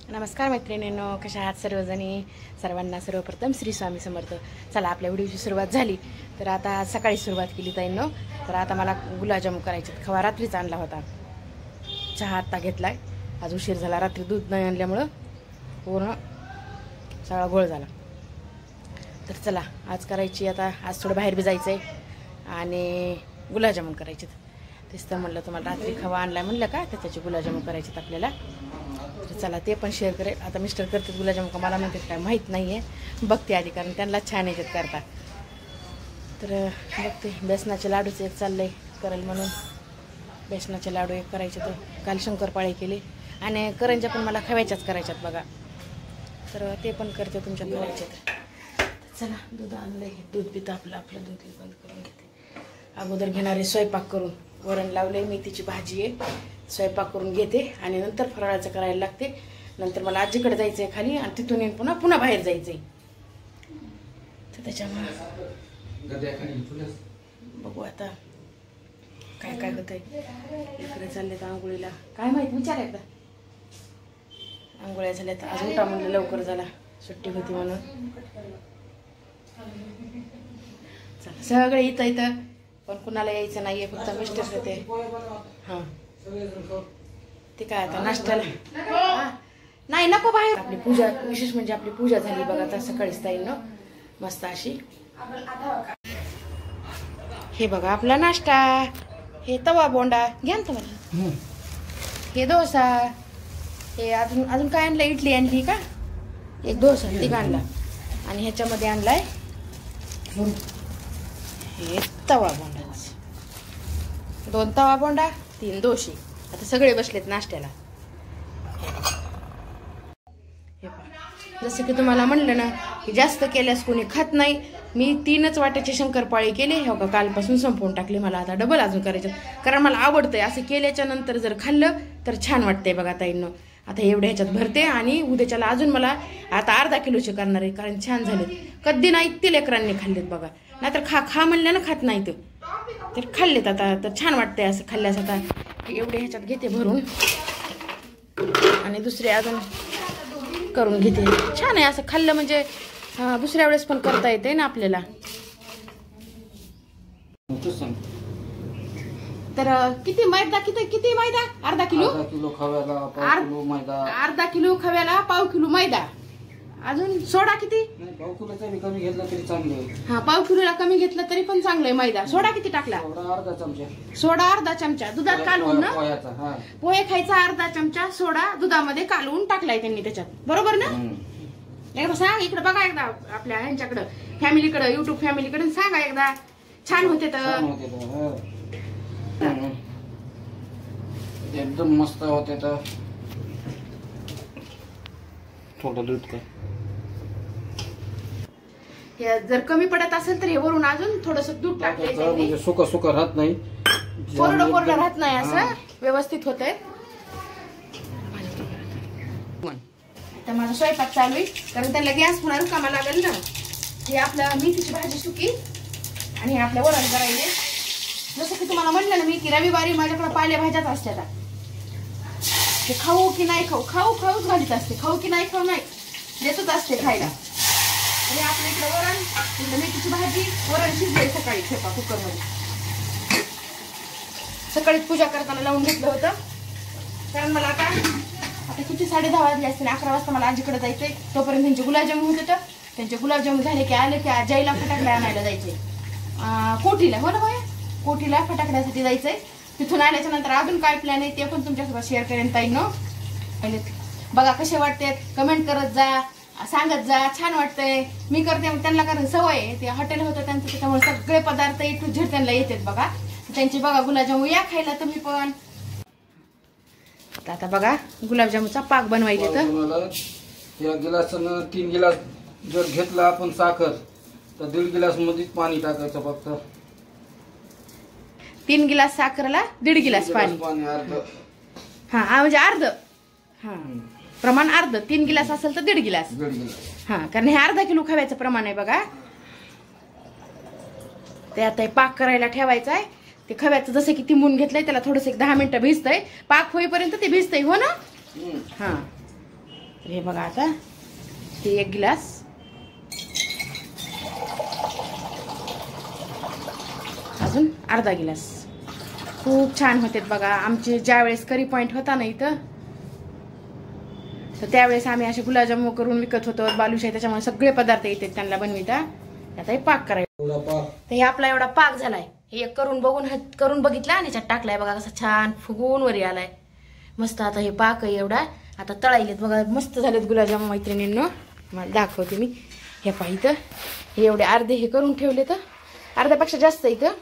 नमस्कार मैत्रिणींनो, कशा आहात सर्वजणी. सर्वांना सर्वप्रथम श्री स्वामी समर्थ. चला, आपल्या व्हिडिओची सुरुवात झाली. तर आता सकाळी सुरुवात केली ताईंनो. तर आता मला गुलाबजामुन करायचे. खवा रात्रीच आणला होता, चहा आत्ता घेतलाय. आज उशीर झाला, रात्री दूध नाही आणल्यामुळं पूर्ण सगळा गोळ झाला. तर चला, आज करायची. आता आज थोडं बाहेर बी जायचं आहे आणि गुलाबजामुन करायचे. तेच तर म्हणलं तुम्हाला, रात्री खवा आणलाय म्हणलं का, तर त्याचे गुलाबजामुन करायचे आपल्याला. तर चला, ते पण शेअर करेल. आता मिस्टर करतात गुलाबजामुन का मला म्हणतात काय माहीत नाही आहे, बघते आधी, कारण त्यांना छान येतात करता. तर बघते. बेसनाचे लाडूच एक चाललंय करेल म्हणून. बेसनाचे लाडू एक करायचे. तर काल शंकरपाळे केले आणि करंज्या पण मला खव्याच्याच करायच्यात बघा. तर ते पण करते तुमच्या करायचे. तर चला, दूध आणलंय. दूध पितं आपलं दूध बंद करून घेते. अगोदर घेणारे स्वयंपाक करून, वरण लावले, मेथीची भाजी आहे, स्वयंपाक करून घेते आणि नंतर फराळाचं करायला लागते. नंतर मला आजीकडे जायचं आहे खाली आणि तिथून येऊन पुन्हा बाहेर जायचं आहे. तर त्याच्यामुळे बघू आता काय काय होत आहे. इकडे चालले तर आंघोळीला, काय माहीत विचार एकदा. आंघोळ्या झाल्या तर आज उठा म्हणलं, लवकर झाला, सुट्टी होती म्हणून. चला, सगळे इथं पण कुणाला यायचं नाहीये, फक्त मिस्टर होते. हां, ते काय आता नाश्त्याला नाही नको बाहेर. आपली पूजा, विशेष म्हणजे आपली पूजा झाली बघा आता सकाळीच ताईंनो, मस्त अशी. हे बघा आपला नाश्ता. हे तवा बोंडा घ्या ना तुम्हाला. हे डोसा. हे अजून काय आणलं, इडली आणली का, एक डोसा ती आणला. आणि ह्याच्यामध्ये आणलाय हे तवा बोंडा. 2 तवा बोंडा, 3 डोसे. आता सगळे बसलेत नाश्त्याला. जसं की तुम्हाला म्हणलं ना, की जास्त केल्यास कोणी खात नाही. मी 3च वाट्याचे शंकरपाळे केले. हो का, कालपासून संपवून टाकले. मला आता डबल अजून करायचं, कारण मला आवडतंय असं केल्याच्या नंतर जर खाल्लं तर छान वाटतंय बघा ताईंनो. आता एवढ्या ह्याच्यात भरते आणि उद्याच्याला अजून मला आता अर्धा किलोचे करणार आहे, कारण छान झालेत. कधी नाही ते लेकरांनी खाल्लेत बघा, नाहीतर खा म्हणलं ना खात नाही तर खाल्लेत. आता तर छान वाटतंय असं खाल्ल्यास. आता एवढे ह्याच्यात घेते भरून आणि दुसरे अजून करून घेते. छान आहे असं खाल्लं म्हणजे, दुसऱ्या वेळेस पण करता येते ना आपल्याला. तर किती मैदा, किती मैदा, अर्धा किलो खव्याला, अर्धा किलो खव्याला पाव किलो मैदा. अजून सोडा किती, पाव किलोचा कमी घेतला तरी चांगलं. हा, पाव किलोला कमी घेतला तरी पण चांगलं आहे. मैदा, सोडा किती टाकला, अर्धा चमचा. सोडा अर्धा चमचा दुधात कालवून ना, पोहे खायचा अर्धा चमचा सोडा दुधामध्ये कालवून टाकलाय त्यांनी त्याच्यात, बरोबर ना. एकदा सांग, इकडे बघा एकदा आपल्या ह्यांच्याकडं, फॅमिलीकडे, युट्यूब फॅमिलीकडे सांगा एकदा. छान होते तर एकदम मस्त होते. तर थोडं दूध का, जर कमी पडत असेल तर हे वरून अजून थोडस दूध टाकलं म्हणजे सुका राहत नाही, कोरडं राहत नाही, असं व्यवस्थित होतंय. तर माझा स्वयंपाक चालू आहे, कारण त्याला गॅस पुन्हा रिकामा लागेल ना. हे आपलं मेथीची भाजी सुकी आणि हे आपल्या वरण करायचे. जसं की तुम्हाला म्हणलं ना मी, की रविवारी माझ्याकडे पालेभाज्याच असतात. ते खाऊ की नाही खाऊच घालीत असते. खाऊ की नाही खाऊ नाही देतच असते खायला. आणि आपल्या इकडे वरण, मेथीची भाजी, वरण शिजले सकाळी ठेपा कुकरमध्ये. सकाळीच पूजा करताना लावून घेतलं होतं, कारण मला आता किती 10:30 वाजले असतील. 11 वाजता मला आजीकडे जायचंय. तोपर्यंत त्यांचे गुलाबजामुन होते. तर त्यांचे गुलाबजामुन झाले की आले की आजीला फटाकडे आणायला जायचंय कोठीला. हो ना बाया, कोठीला फटाकड्यासाठी जायचंय. तिथून आल्याच्या नंतर अजून काय प्लॅन आहे ते पण तुमच्यासोबत शेअर करेन ताईंनो. पहिले बघा कसे वाटते, कमेंट करत जा, सांगत जा. छान वाटतंय, मी करते त्यांना, कारण सवय आहे. ते हॉटेल होतं त्यांचं, त्याच्यामुळे सगळे पदार्थ इथून झेड त्यांना येतात बघा. त्यांची बघा गुलाबजामुन या खायला तुम्ही पण. आता बघा गुलाबजामुनचा पाक बनवायचे. तर या गिलासानं 3 गिलास जर घेतला आपण साखर, तर 1.5 गिलास मध्येच पाणी टाकायचं फक्त. 3 गिलास साखरला 1.5 गिलास पाणी. हा, म्हणजे अर्ध. हा, प्रमाण अर्ध. 3 गिलास असेल तर 1.5 गिलास. हा, कारण हे अर्धा किलो खव्याचं प्रमाण आहे बघा. ते आता पाक करायला ठेवायचं आहे. ते खव्याचं जसं की तिंबून घेतलंय, त्याला थोडंसं 10 मिनिटं भिजतंय. पाक होईपर्यंत ते भिजतंय, हो ना. हा, तर हे बघा आता हे 1 ग्लास, अजून अर्धा ग्लास. खूप छान होते बघा. आमचे ज्यावेळेस करी पॉइंट होता ना इथं, तर त्यावेळेस आम्ही असे गुलाबजामुन करून विकत होतो, बालुशाही. त्याच्यामुळे सगळे पदार्थ येतात त्यांना बनविता. आता हे पाक करायचं. तर हे आपला एवढा पाक झालाय. हे एक करून बघितला आणि त्याच्यात टाकलाय बघा, कसा छान फुगून वरी आलाय मस्त. आता हे पाक आहे एवढा. आता तळायलेत बघा, मस्त झालेत गुलाबजामुन मैत्रिणींनो. मला दाखवते मी. हे पहा इथं हे एवढे अर्धे हे करून ठेवले, तर अर्ध्यापेक्षा जास्त इथं.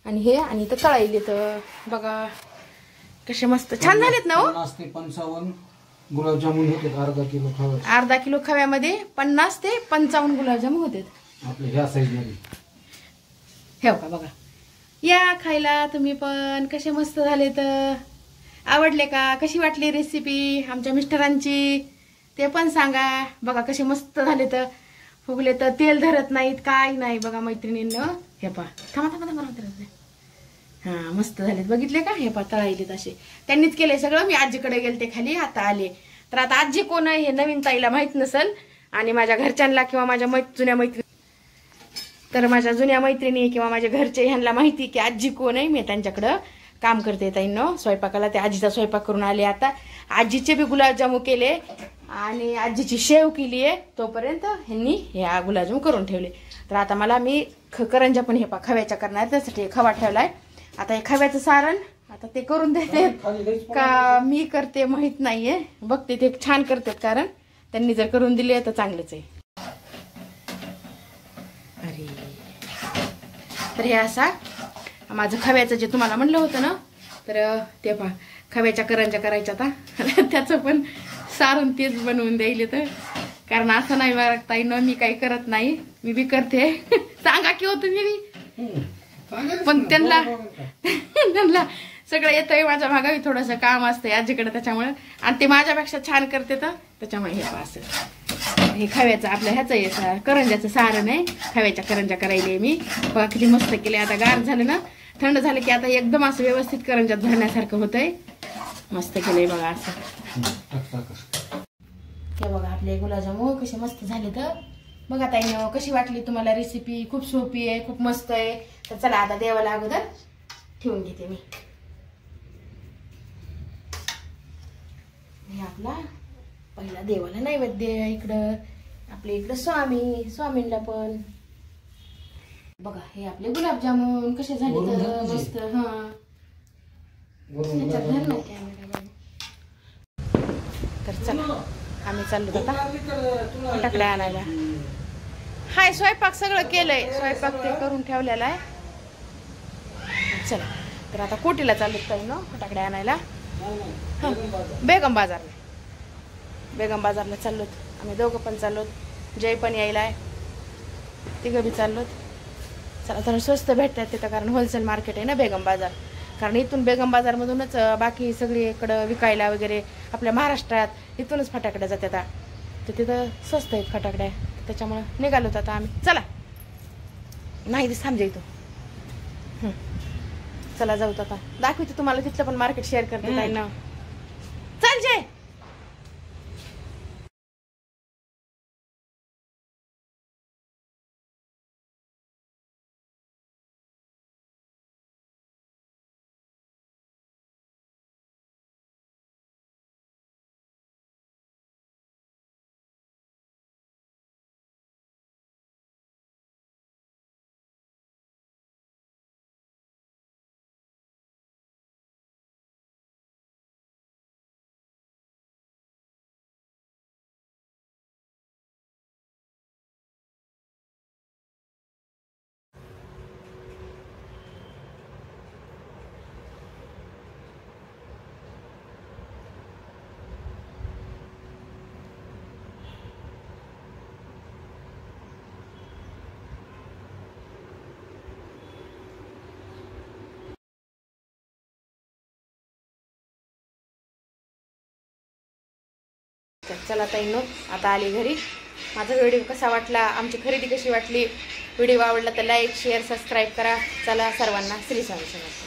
आणि हे आणि इथं तळायलेत बघा, कसे मस्त छान झालेत ना हो. 50 ते 55 गुलाबजामुन होते अर्धा किलो खव्यात. अर्धा किलो खव्यामध्ये 50 ते 55 गुलाबजामुन होते आपल्या ह्या साईज मध्ये. हे का बघा, या खायला तुम्ही पण. कसे मस्त झाले. तर आवडले का? कशी वाटली रेसिपी आमच्या मिस्टरांची ते पण सांगा. बघा कसे मस्त झाले. तर फुगले, तर तेल धरत नाहीत, काय नाही बघा मैत्रिणींनो. हे पहा, थांबा. हा मस्त झालेत, बघितले का? हे पहा तळायलेत असे. त्यांनीच केलंय सगळं. मी आजीकडे गेलते खाली, आता आले. तर आता आजी कोण आहे हे नवीन ताईला माहित नसल, आणि माझ्या घरच्यांना किंवा माझ्या जुन्या मैत्रिणी, तर माझ्या जुन्या मैत्रिणी किंवा माझ्या घरचे ह्यांना माहिती की आजी कोण आहे. मी त्यांच्याकडं काम करते ताईंनो स्वयंपाकाला. ते आजीचा स्वयंपाक करून आले. आता आजीचे बी गुलाबजामुन केले आणि आजीची शेव केली आहे. तोपर्यंत ह्यांनी हे गुलाबजामुन करून ठेवले. तर आता मला मी करंजा पण हे खव्याच्या करणार, त्यासाठी खवा ठेवलाय. आता हे खव्याचं सारण आता ते करून देते का मी करते माहित नाहीये. बघते ते छान करतात, कारण त्यांनी जर करून दिले तर चांगलंच आहे. अरे तर हे असा माझं खव्याचं जे तुम्हाला म्हणलं होतं ना, तर ते पहा खव्याच्या करंजा करायच्या. आता त्याचं पण सारण तेच बनवून द्यायले. तर कारण असं नाही वागता येईन, मी काही करत नाही, मी बी करते. सांगा की हो तुम्ही बी. पण त्यांना सगळं येतंय. माझ्या मागावी थोडंसं काम असतंय आजीकडे, त्याच्यामुळे. आणि ते माझ्यापेक्षा छान करते, तर त्याच्यामुळे हे असं हे खव्याचं आपल्या ह्याचं करंजाचं सारण आहे. खव्याच्या करंजा करायले मी. बघा किती मस्त केले. आता गार झालं ना, थंड झालं की आता एकदम असं व्यवस्थित करंजात भरण्यासारखं होतंय. मस्त केलंय बघा असं. हे बघा आपले गुलाबजामुन कसे मस्त झाले. तर बघा ताईंनो, कशी वाटली तुम्हाला रेसिपी? खूप सोपी आहे, खूप मस्त आहे. तर चला आता देवाला अगोदर ठेवून घेते मी. हे आपला पहिला देवाला नैवेद्य. इकडं आपल्या इकडं स्वामींना पण बघा. हे आपले गुलाबजामुन कसे झाले तर मस्त. हा तर चला आम्ही चाललो आता फटाकड्या आणायला. हाय स्वयंपाक सगळं केलंय, स्वयंपाक ते करून ठेवलेला आहे. चला तर आता कोटीला चाललो काही ना फटाकड्या आणायला. बेगम बाजारला चाललोत आम्ही. दोघं पण चाललोत. जय पण यायला आहे. तिघं बी चाललोत. चला तर स्वस्त भेटतात तिथं, कारण होलसेल मार्केट आहे ना बेगम बाजार. कारण इथून बेगम बाजारमधूनच बाकी सगळीकडं विकायला वगैरे आपल्या महाराष्ट्रात इथूनच फटाकड्या जातात. तर तिथं स्वस्त आहेत फटाकड्या, त्याच्यामुळं निघालोत आता आम्ही. चला नाही दिस थांब जायतो. चला जाऊत आता. दाखवते तुम्हाला तिथलं पण मार्केट शेअर करते काय ना. चल जय. चला ताईंनो आता आली घरी. माझा व्हिडिओ कसा वाटला, आमची खरेदी कशी वाटली, व्हिडिओ आवडला तर लाईक शेअर सबस्क्राईब करा. चला सर्वांना श्री स्वामी समर्थ.